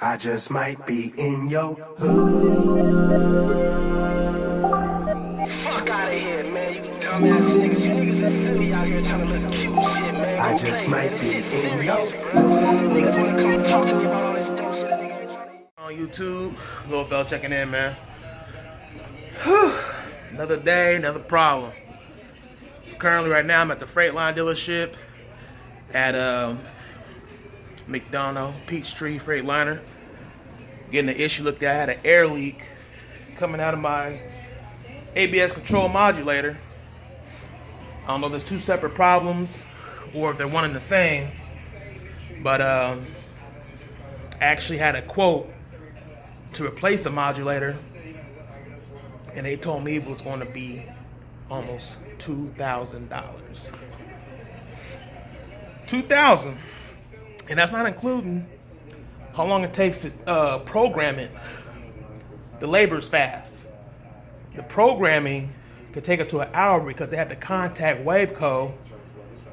I just might be in your hood. Fuck out of here, man. You dumbass niggas. You niggas is silly out here trying to look cute and shit, man. I Don't just play, might man. be This shit's in your serious, bro. Niggas wanna come and talk to me about all this dumb shit. Nigga ain't trying to... On YouTube, little fella checking in, man. Whew. Another day, another problem. So currently, right now, I'm at the Freightliner dealership at McDonough Peachtree Freightliner. Getting the issue looked at. I had an air leak coming out of my ABS control modulator. I don't know if there's two separate problems or if they're one and the same, but I actually had a quote to replace the modulator, and they told me it was going to be almost $2,000. $2,000, and that's not including how long it takes to program it. The labor's fast. The programming could take up to an hour because they have to contact Waveco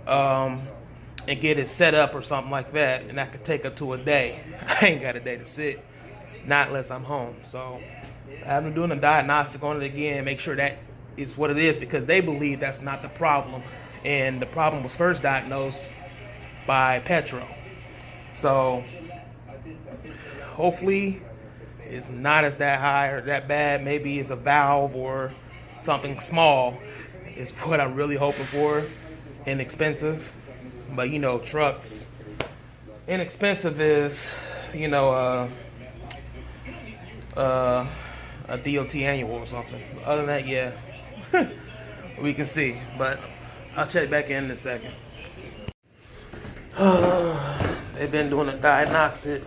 and get it set up or something like that, and that could take up to a day. I ain't got a day to sit, not unless I'm home. So I've been doing a diagnostic on it again, make sure that is what it is, because they believe that's not the problem, and the problem was first diagnosed by Petro. So hopefully it's not as that high or that bad. Maybe it's a valve or something small is what I'm really hoping for. Inexpensive, but you know, trucks, inexpensive is, you know, a DOT annual or something. But other than that, yeah, we can see. But I'll check back in a second. They've been doing a diagnostic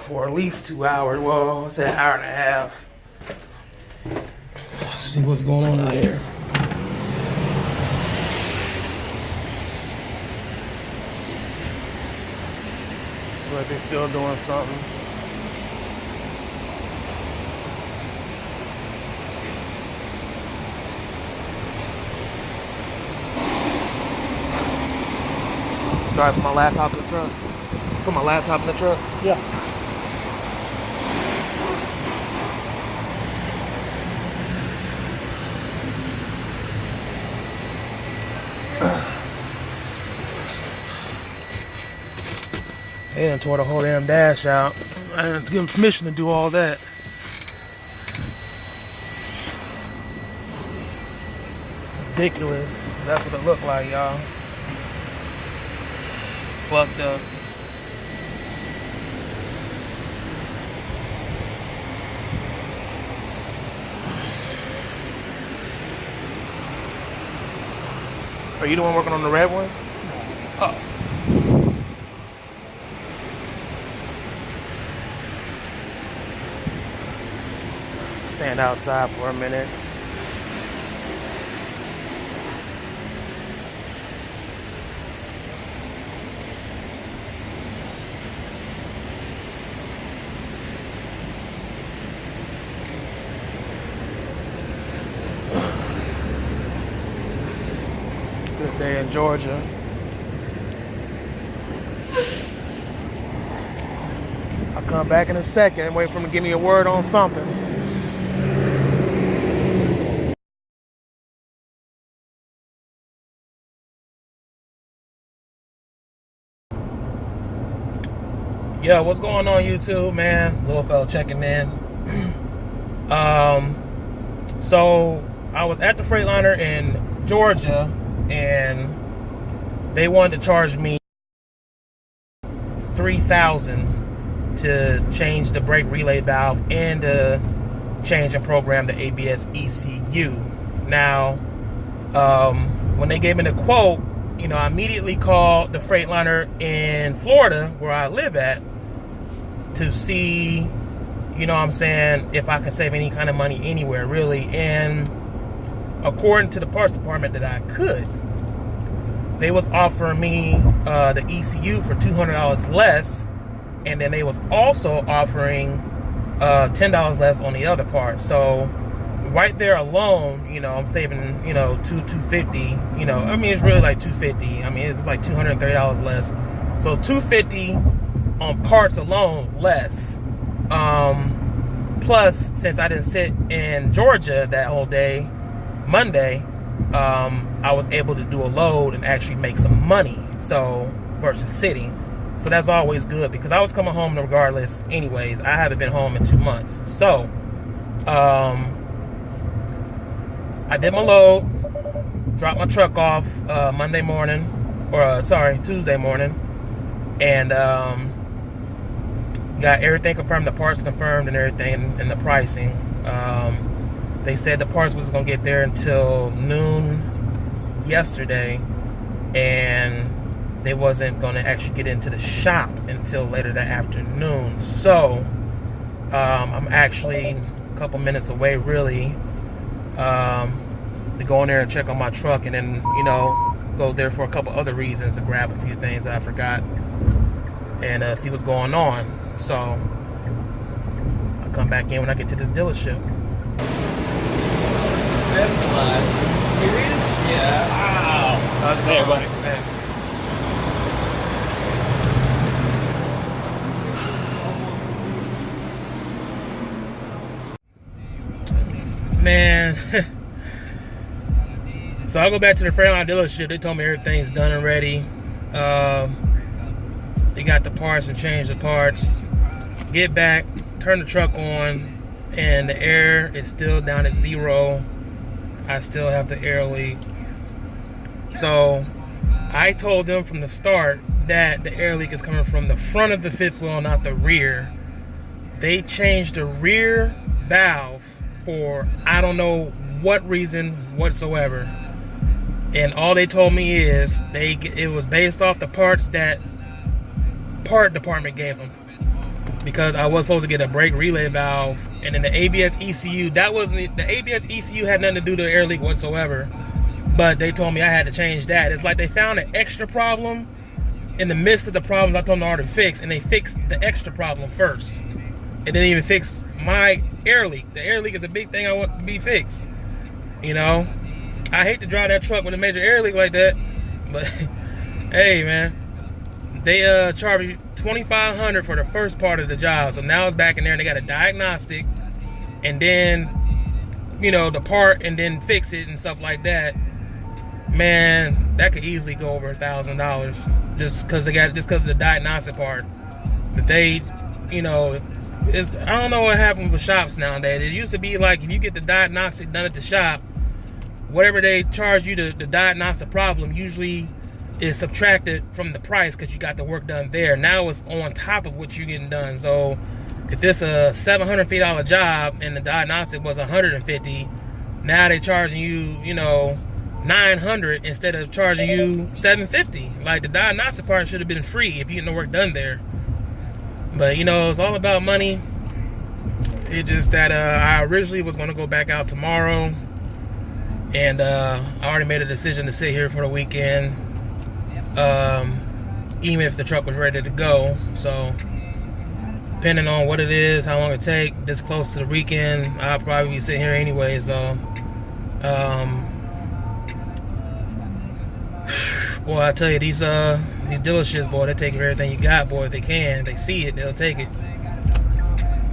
for at least 2 hours. Well, it's an hour and a half. Let's see what's going on there. Looks like they're still doing something. Sorry, put my laptop in the truck. Put my laptop in the truck? Yeah. They done tore the whole damn dash out. I didn't give them permission to do all that. Ridiculous. That's what it looked like, y'all. Fucked up. Are you the one working on the red one? Oh. Stand outside for a minute. Good day in Georgia. I'll come back in a second, wait for him to give me a word on something. Yo, what's going on YouTube, man? Little fella checking in. So I was at the Freightliner in Georgia, and they wanted to charge me $3,000 to change the brake relay valve and to change and program the ABS ECU. Now, when they gave me the quote, you know, I immediately called the Freightliner in Florida, where I live at, to see, you know what I'm saying, if I can save any kind of money anywhere, really. And according to the parts department that I could, they was offering me the ECU for $200 less, and then they was also offering $10 less on the other part. So right there alone, you know, I'm saving, you know, $250. You know, I mean, it's really like $250. I mean, it's like $230 less. So $250 on parts alone, less. Plus, since I didn't sit in Georgia that whole day, Monday, I was able to do a load and actually make some money. So versus sitting. So that's always good because I was coming home regardless anyways. I haven't been home in 2 months. So I did my load, dropped my truck off Tuesday morning, and got everything confirmed, the parts confirmed and everything, and the pricing. They said the parts was gonna get there until noon yesterday, and they wasn't gonna actually get into the shop until later that afternoon. So I'm actually a couple minutes away, really, to go in there and check on my truck, and then go there for a couple other reasons to grab a few things that I forgot and see what's going on. So I'll come back in when I get to this dealership. Serious? Yeah. Wow. How's it going, buddy? Man. So I go back to the freightliner dealership. They told me everything's done and ready. They got the parts and changed the parts. Get back, turn the truck on, and the air is still down at 0. I still have the air leak. So I told them from the start that the air leak is coming from the front of the fifth wheel, not the rear. They changed the rear valve for I don't know what reason whatsoever. And all they told me is it was based off the parts that part department gave them. Because I was supposed to get a brake relay valve, and then the ABS ECU, the ABS ECU had nothing to do with the air leak whatsoever. But they told me I had to change that. It's like they found an extra problem in the midst of the problems I told them already to fix, and they fixed the extra problem first. It didn't even fix my air leak. The air leak is a big thing I want to be fixed. I hate to drive that truck with a major air leak like that, but hey, man, they charged me $2,500 for the first part of the job. So now it's back in there, and they got a diagnostic, and then the part, and then fix it and stuff like that. Man, that could easily go over $1,000 just because of the diagnostic part. But they, I don't know what happened with shops nowadays. It used to be like if you get the diagnostic done at the shop, whatever they charge you to diagnose the problem usually is subtracted from the price because you got the work done there. Now it's on top of what you're getting done. So if it's a $750 job and the diagnostic was $150, now they're charging you, $900 instead of charging you $750. Like the diagnostic part should have been free if you getting the work done there. But it's all about money. It's just that I originally was going to go back out tomorrow, and I already made a decision to sit here for the weekend, even if the truck was ready to go. So depending on what it is, how long it take, this close to the weekend, I'll probably be sitting here anyway. So boy, I tell you, these dealerships, boy, they take everything you got, boy. If they can, they see it, they'll take it.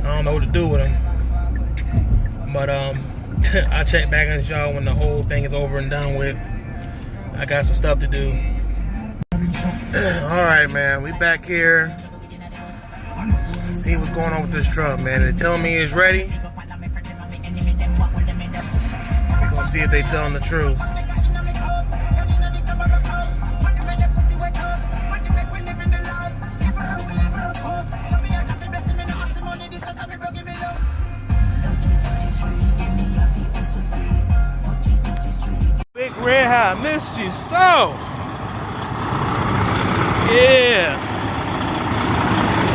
I don't know what to do with them, but I'll check back on y'all when the whole thing is over and done with. I got some stuff to do. All right, man, we back here. See what's going on with this truck, man. They tell me it's ready. We're gonna see if they telling the truth. Big Red, I missed you so. Yeah.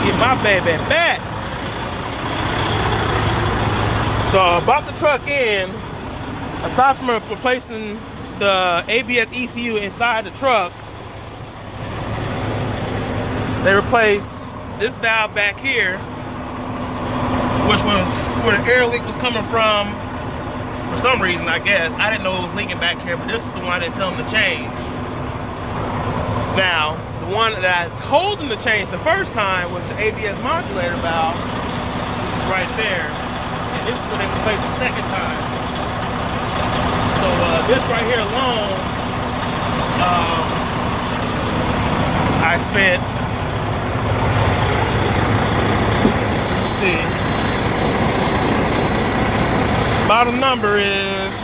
Get my baby back. So I bought the truck in. Aside from replacing the ABS ECU inside the truck, they replaced this valve back here, which was where the air leak was coming from. For some reason, I guess. I didn't know it was leaking back here, but this is the one I didn't tell them to change. Now, the one that I told them to change the first time was the ABS modulator valve, which is right there. And this is what they replaced the second time. So this right here alone, I spent, let's see, bottom number is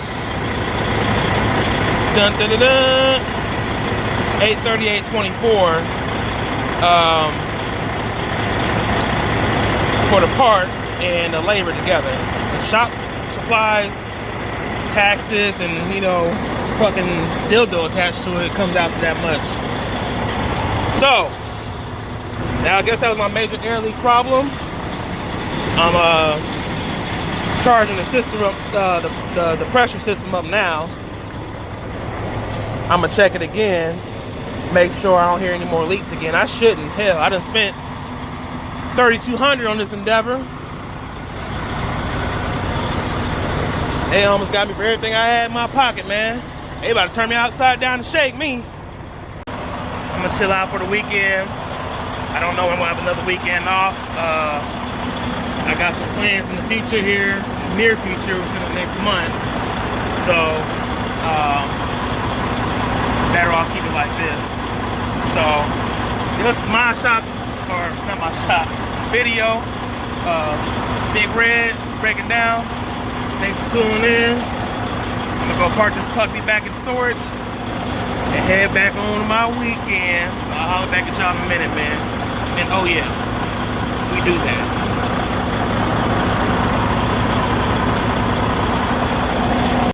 $838.24 for the part and the labor together. The shop supplies, taxes, and fucking dildo attached to it comes out to that much. So now I guess that was my major air leak problem. I'm charging the system up, the pressure system up now. I'm gonna check it again, make sure I don't hear any more leaks again. I shouldn't. Hell, I done spent $3,200 on this endeavor. They almost got me for everything I had in my pocket, man. They about to turn me outside down and shake me. I'm gonna chill out for the weekend. I don't know when I'm gonna have another weekend off. I got some plans in the future here, near future, within the next month. So, better off keep it like this. So, this is my shop, or not my shop, video. Big Red, breaking down. Thanks for tuning in. I'm gonna go park this puppy back in storage and head back on my weekend. So I'll holler back at y'all in a minute, man. And oh yeah, we do that.